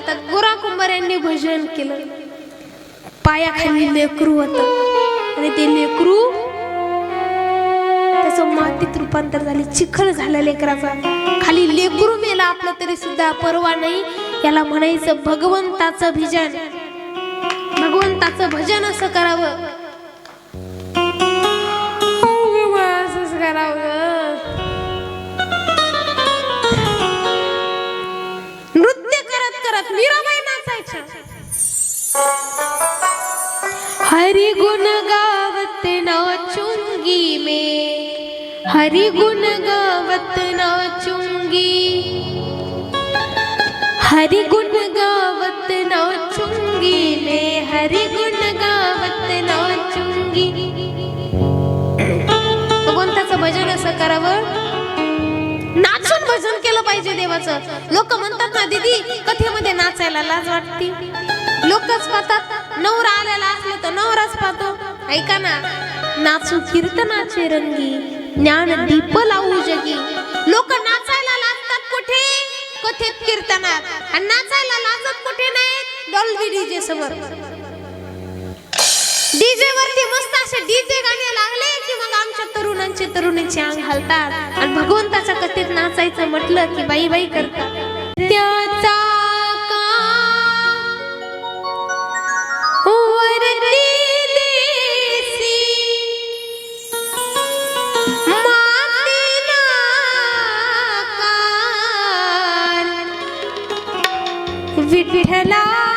करतात. गोरा कुंभार यांनी भजन केलं. पायाखाली लेकरू होतं आणि ते लेकरू त्याचं मातीत रूपांतर झाले, चिखल झाला लेकराचा. खाली लेकरू मेला आपलं तरी सुद्धा परवा नाही. याला म्हणायचं भगवंताचं भजन. भगवंताचं भजन असं करावं, असंच करावं. नृत्य करत करत मीराबाई नाचायच्या. हरि गुण गावत नाचूंगी मैं, हरि गुण गावत नाचूंगी, हरि गुण गावत नाचूंगी मैं, हरि गुण गावत नाचूंगी. भगवंताचं भजन असं करावं, नाचून भजन केलं पाहिजे देवाचं. लोक म्हणतात ना दीदी कथेमध्ये नाचायला लाज वाटते. लोकच पाहतात, नवरा आलेला असलं तर नवराच पाहतो. ऐका ना, नाचू कीर्तनाचे रंगी, ज्ञान दीप लावू जगी. लोक नाचायला लाजतात कुठे? कथेत कीर्तनात. आणि नाचायला लाजत कुठे नाही? डॉल्बी डीजे समोर. डीजे वरती मस्त असे डीजे गाणे लागले की मग आमच्या तरुणांचे तरुणीचे अंग हलतात. आणि भगवंताच्या कथेत नाचायचं म्हटलं की बाई बाई करतात. त्याचा विठ्ठला